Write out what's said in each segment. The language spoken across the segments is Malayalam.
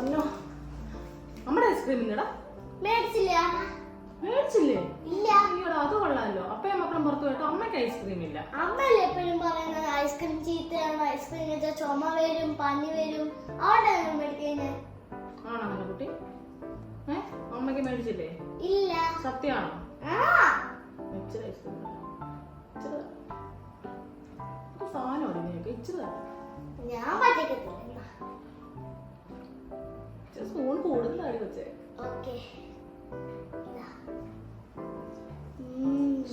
പൊന്നോ, നമ്മുടെ ഐസ്ക്രീം ഇല്ലടാ. മേടിച്ചില്ല. മേടിച്ചില്ലേ? ഇല്ല. അയ്യോടാ, അത് കൊള്ളാമല്ലോ. അപ്പയും മക്കളും പുറത്തു പോയിട്ട് അമ്മയ്ക്ക് ഐസ്ക്രീം ഇല്ല. അമ്മയല്ലേ എപ്പോഴും പറയുന്നത് ഐസ്ക്രീം ചീത്തയാണ്, ഐസ്ക്രീം കഴിച്ചാൽ ചുമ വരും, പനി വരും. അവിടെ മേടിക്കുന്നേ ആണോ അങ്ങനെ കുട്ടി? അമ്മയ്ക്ക് മേടിച്ചില്ലേ? ഇല്ല. സത്യമാണോ? ഇച്ചിരി ഐസ്ക്രീം സാധനം ഒടിഞ്ഞൊക്കെ ഇച്ചിരി ഞാൻ പറ്റിക്കത്തില്ല. സ്പൂൺ കൂടുതലായി വെച്ചേ. ഓക്കെ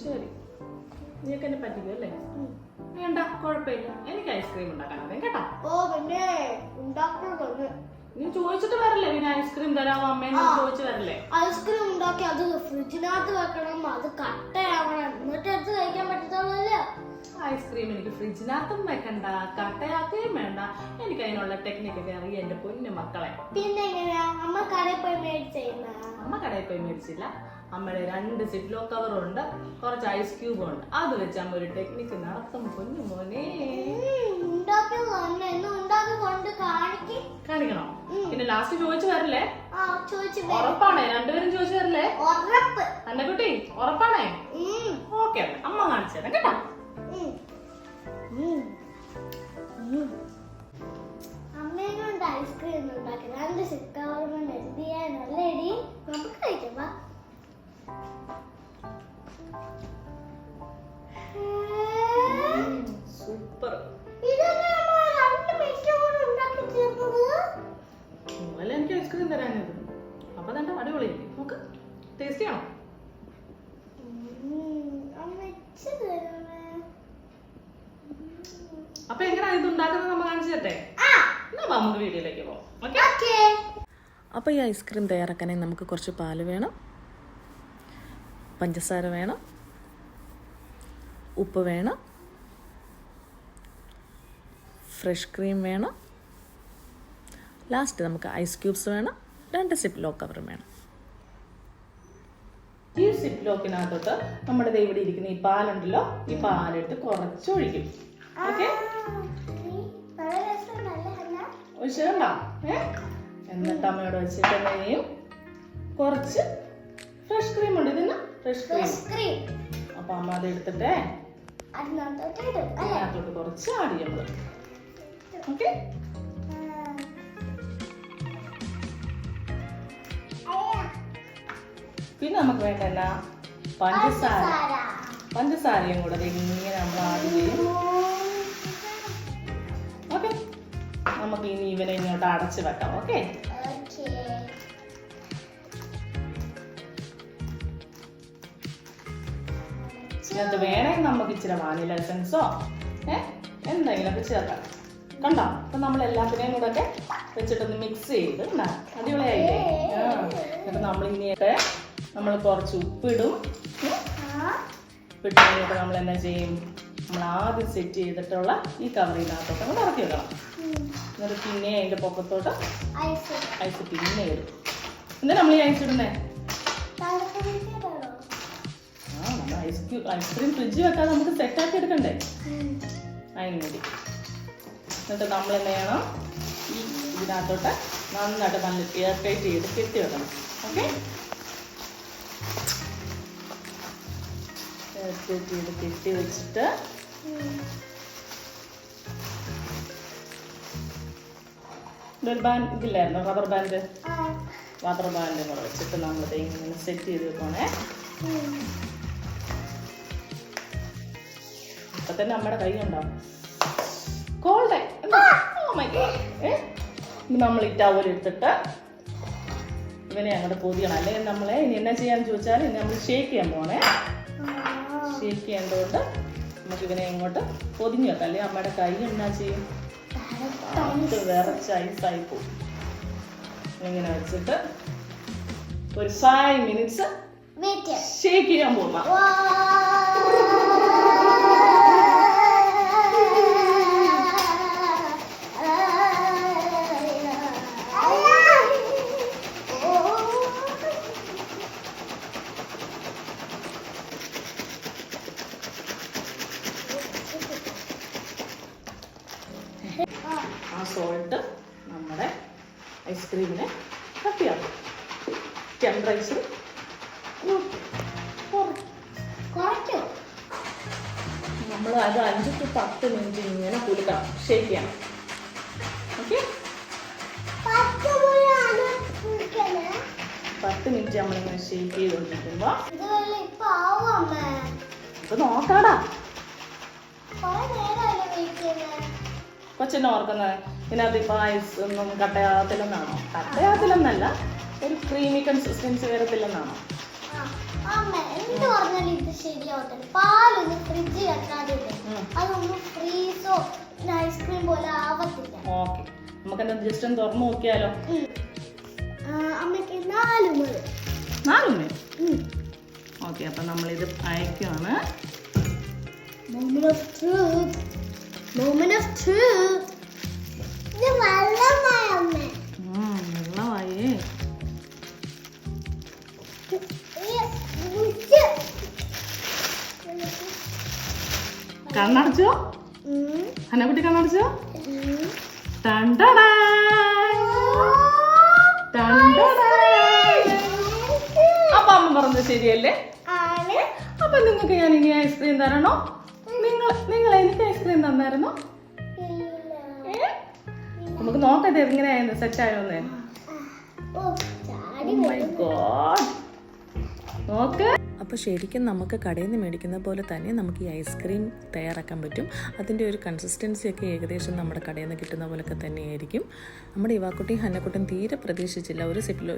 ശരി, നീക്ക് എന്നെ പറ്റിക്കും അല്ലേ? വേണ്ട, കുഴപ്പമില്ല. എനിക്ക് ഐസ്ക്രീം ഉണ്ടാക്കാൻ അറിയാം കേട്ടോ. ഓ പിന്നെ ഉണ്ടാക്കുന്നത് നീ ചോദിച്ചിട്ട് വരല്ലേ? പിന്നെ ഐസ്ക്രീം തരാമോ അമ്മേന്ന് ചോദിച്ചു വരല്ലേ? ഐസ്ക്രീം ഉണ്ടാക്കി അത് ഫ്രിഡ്ജിനകത്ത് വെക്കണം, അത് കട്ടയാവണം, എന്നിട്ട് എടുത്ത് കഴിക്കാൻ പറ്റത്തുള്ളൂ. ഐസ്ക്രീം എനിക്ക് ഫ്രിഡ്ജിനകത്തും വെക്കണ്ട, കട്ടയാക്കുകയും വേണ്ട. എനിക്ക് അതിനുള്ള ടെക്നിക്കൊക്കെ അറിയാം എന്റെ പൊന്നു മക്കളെ. പിന്നെ എങ്ങനെയാ അമ്മ കടയിൽ പോയി മേടിച്ചില്ല? അമ്മ കടയിൽ പോയി മേടിച്ചില്ല. അമ്മയുടെ 2 സിപ്ലോ കവറുണ്ട്, കുറച്ച് ഐസ് ക്യൂബ് ഉണ്ട്. അത് വെച്ച് അമ്മ ഒരു ടെക്നിക്ക് നടത്തും പൊന്നു മോനെ. കാണിക്കണോ? പിന്നെ ലാസ്റ്റ് ചോദിച്ചു വരല്ലേ? ഉറപ്പാണേ? രണ്ടുപേരും ചോദിച്ചു വരല്ലേ? അന്നെ കുട്ടി ഉറപ്പാണേ? ഓക്കെ, അമ്മ കാണിച്ചു തരാം കേട്ടോ. അമ്മേനോണ്ട് ഐസ്ക്രീം ഉണ്ടാക്കി 2 സിക്കാവുന്ന നല്ലേടി, നമുക്ക് കഴിക്കാം. സൂപ്പർ. അല്ല, എനിക്ക് ഐസ്ക്രീം തരാനത്. അപ്പൊ തന്നെ അടിപൊളി. നോക്ക്, ടേസ്റ്റി ആണോ? അപ്പൊ എങ്ങനെയാ ഇത് ഉണ്ടാക്കുന്നത് നമ്മൾ കാണിച്ചു തരട്ടെ? എന്നാ നമുക്ക് വീഡിയോയിലേക്ക് പോകാം. ഓക്കെ. അപ്പോൾ ഈ ഐസ്ക്രീം തയ്യാറാക്കാനായി നമുക്ക് കുറച്ച് പാല് വേണം, പഞ്ചസാര വേണം, ഉപ്പ് വേണം, ഫ്രഷ് ക്രീം വേണം, ലാസ്റ്റ് നമുക്ക് ഐസ് ക്യൂബ്സ് വേണം, 2 സിപ്ലോ കവറും വേണം. ഈ സിപ്പ് ലോക്കിനകത്തോട്ട് നമ്മുടെ ഇവിടെ ഇരിക്കുന്ന ഈ പാലുണ്ടല്ലോ, ഈ പാലെടുത്ത് കുറച്ചൊഴിക്കും. ഓക്കെ, ഒഴിച്ചണ്ട. എന്നിട്ട് അമ്മയോട് വെച്ചിട്ട് നെയ്യും കുറച്ച് ഫ്രഷ് ക്രീം ഉണ്ട്. ഇതിന് ഫ്രഷ് ക്രീം. അപ്പൊ അമ്മ അത് എടുത്തിട്ടേ അതിനകത്തോട്ട് കുറച്ച് ആഡ് ചെയ്യുന്നത്. ഓക്കെ, പിന്നെ നമുക്ക് വേണ്ട എന്നാ പഞ്ചസാരയും കൂടെ ഇങ്ങനെ നമ്മൾ ആഡ് ചെയ്യും. ഓക്കെ, നമുക്ക് ഇനി ഇവനെ ഇങ്ങോട്ട് അടച്ചു വെക്കാം. ഓക്കെ, ഇതിനകത്ത് വേണമെങ്കിൽ നമുക്ക് ഇച്ചിരി വാനില എസൻസോ എന്തെങ്കിലുമൊക്കെ ചേർക്കാം. കണ്ടോ? അപ്പൊ നമ്മൾ എല്ലാത്തിനെയും കൂടെ ഒക്കെ വെച്ചിട്ടൊന്ന് മിക്സ് ചെയ്ത് അടിപൊളിയായില്ലേ? എന്നിട്ട് നമ്മൾ ഇനിയൊക്കെ നമ്മൾ കുറച്ച് ഉപ്പിടും. ഉപ്പിട്ട് കഴിഞ്ഞിട്ട് നമ്മൾ എന്നാ ചെയ്യും? നമ്മൾ ആദ്യം സെറ്റ് ചെയ്തിട്ടുള്ള ഈ കവറിനകത്തോട്ട് നമ്മൾ ഇറക്കി വെക്കണം. എന്നിട്ട് പിന്നെ അതിന്റെ പൊക്കത്തോട്ട് ഐസ് പിന്നെ ഇടും. എന്താ നമ്മൾ ഈ ഐസ് ഇടുന്നേ? നമ്മൾ ഐസ്ക്രീം ഫ്രിഡ്ജിൽ വെക്കാതെ നമുക്ക് സെറ്റാക്കി എടുക്കണ്ടേ? അതിന് വേണ്ടി. എന്നിട്ട് നമ്മൾ എന്ത് ചെയ്യണം? ഈ ഇതിനകത്തോട്ട് നന്നായിട്ട് നല്ല എയർടൈറ്റ് ചെയ്ത് കെട്ടി വെക്കണം. ഓക്കെ, എയർടൈറ്റ് ചെയ്ത് കെട്ടി വെച്ചിട്ട് ഒരു ബാൻഡ് ഇതില്ലായിരുന്നു, റബ്ബർ ബാൻഡ് കൂടെ വെച്ചിട്ട് നമ്മൾ ഇങ്ങനെ സെറ്റ് ചെയ്ത് വെക്കണേ. ഇപ്പൊ തന്നെ നമ്മുടെ കൈ ഉണ്ടാവും കോൾഡ്. നമ്മൾ ഈ ടവൽ എടുത്തിട്ട് ഇവനെ അങ്ങോട്ട് പൊതിയണം. അല്ലെങ്കിൽ നമ്മളെ ഇനി എന്നാ ചെയ്യാന്ന് ചോദിച്ചാൽ ഇനി നമ്മൾ ഷേക്ക് ചെയ്യാൻ പോണേ. ഷേക്ക് ചെയ്യേണ്ടതുകൊണ്ട് നമുക്ക് ഇവനെ ഇങ്ങോട്ട് പൊതിഞ്ഞു വെക്കാം. അല്ലെങ്കിൽ നമ്മുടെ കൈ എന്നാ ചെയ്യും? വിറച്ച് ഐസായി പോകും. ഇങ്ങനെ വെച്ചിട്ട് ഒരു 5 മിനിറ്റ്സ് ഷേക്ക് ചെയ്യാൻ പോകാം. ആ സോൾട്ട് നമ്മുടെ ഐസ്ക്രീമിനെ കട്ട് ചെയ്യാം. ടെമ്പറേച്ചർ കുറയ്ക്കോ? നമ്മൾ അത് 5 to 10 മിനിറ്റ് ഇങ്ങനെ കുലുക്കണം, ഷേക്ക് ചെയ്യണം. ഓക്കെ, 10 മിനിറ്റ് നമ്മളിങ്ങനെ ഷേക്ക് ചെയ്തുകൊണ്ടിരിക്കുമ്പോൾ ഇപ്പൊ നോക്കാടാ. കൊച്ചിനെ ഓർക്കുന്നത് ഇതിനകത്ത് ഇപ്പൊ ഐസ് ഒന്നും കട്ടയാകത്തില്ലെന്നാണോ? കട്ടയാകത്തില്ലെന്നല്ല, ഒരു ക്രീമി കൺസിസ്റ്റൻസി വരത്തില്ലെന്നാണോ? എന്ത് പറഞ്ഞാലും ഇത് ശരിയാവത്തില്ല. പാലൊന്ന് ഫ്രിഡ്ജ് വെക്കാതെ അതൊന്നും ഫ്രീസോ ഐസ്ക്രീം പോലെ ആവത്തില്ല. ഓക്കെ, നമുക്കെന്താ ജസ്റ്റ് ഒന്ന് തുറന്നു നോക്കിയാലോ? അമ്മയ്ക്ക് 4 മുതൽ 4 മിനിറ്റ്. ഓക്കെ, അപ്പൊ നമ്മളിത് അയക്കുവാണ്. Moment of truth. Moment of truth. ഇത് വെള്ളമായി അമ്മ. വെള്ളമായേ. കണ്ണടച്ചോ? ഹനക്കുട്ടി കണ്ണടച്ചോ? അപ്പൊ അമ്മ പറഞ്ഞത് ശരിയല്ലേ? അപ്പൊ നിങ്ങൾക്ക് ഞാൻ ഇനി ഐസ്ക്രീം തരണോ? നിങ്ങൾ എനിക്ക് ഐസ്ക്രീം തന്നായിരുന്നോ? നമുക്ക് നോക്കട്ടെ എങ്ങനെയായിരുന്നു, സെറ്റ് ആയോന്നേ. നോക്ക്. അപ്പോൾ ശരിക്കും നമുക്ക് കടയിൽ നിന്ന് മേടിക്കുന്ന പോലെ തന്നെ നമുക്ക് ഈ ഐസ്ക്രീം തയ്യാറാക്കാൻ പറ്റും. അതിൻ്റെ ഒരു കൺസിസ്റ്റൻസിയൊക്കെ ഏകദേശം നമ്മുടെ കടയിൽ നിന്ന് കിട്ടുന്ന പോലൊക്കെ തന്നെയായിരിക്കും. നമ്മുടെ ഇവാക്കുട്ടിയും ഹന്നക്കുട്ടിയും തീരെ പ്രതീക്ഷിച്ചില്ല.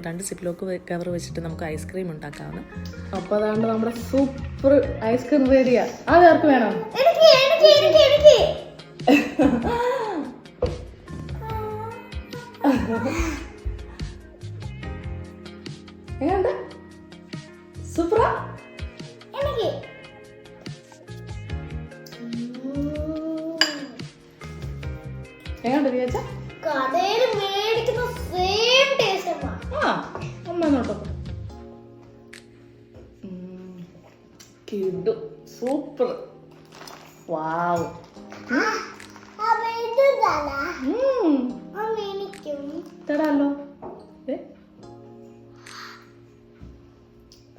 2 സിപ്ലോക്ക് കവർ വെച്ചിട്ട് നമുക്ക് ഐസ്ക്രീം ഉണ്ടാക്കാവുന്ന. അപ്പൊ അതാണ്ട് നമ്മുടെ സൂപ്പർ ഐസ്ക്രീം റെഡിയാ. അതാർക്ക് വേണം? എങ്ങനെയുണ്ട്? സൂപ്പറാ? എങ്ങനെയുണ്ട് വിചാരിച്ച? കടയിൽ മേടിക്കുന്ന സെയിം ടേസ്റ്റ്. ഒന്നോട്ടോ കിടു, സൂപ്പർ. വാവ്. തടാലോ.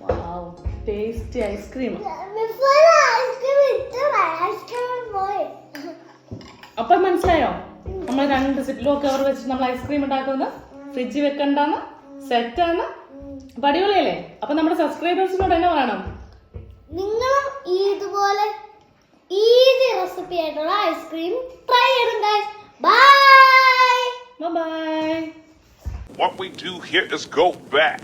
വാവ്, ടേസ്റ്റി ഐസ്ക്രീം. അപ്പൊ മനസ്സിലായോ? നമ്മൾ 2 സിപ്ലോ കവർ വെച്ച് നമ്മൾ ഐസ്ക്രീം ഉണ്ടാക്കുന്നത്. ഫ്രിഡ്ജിൽ വെക്കണ്ടാന്ന്, സെറ്റാണ്. അപ്പൊ അടിപൊളിയല്ലേ? അപ്പൊ നമ്മുടെ സബ്സ്ക്രൈബേഴ്സിനോട് എന്നാ പറയണം? നിങ്ങളും ഇതുപോലെ ഈസി റെസിപ്പി ആയിട്ടുള്ള ഐസ്ക്രീം ട്രൈ ചെയ്യണം guys. Bye bye. What we do here is go back.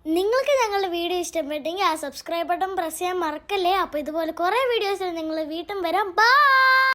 നിങ്ങൾക്ക് ഞങ്ങളുടെ വീഡിയോ ഇഷ്ടപ്പെട്ടെങ്കിൽ ആ സബ്സ്ക്രൈബ് ബട്ടൺ പ്രസ് ചെയ്യാൻ മറക്കല്ലേ. അപ്പോൾ ഇതുപോലെ കുറേ വീഡിയോസ് നിങ്ങൾ വീണ്ടും വരാം. ബൈ.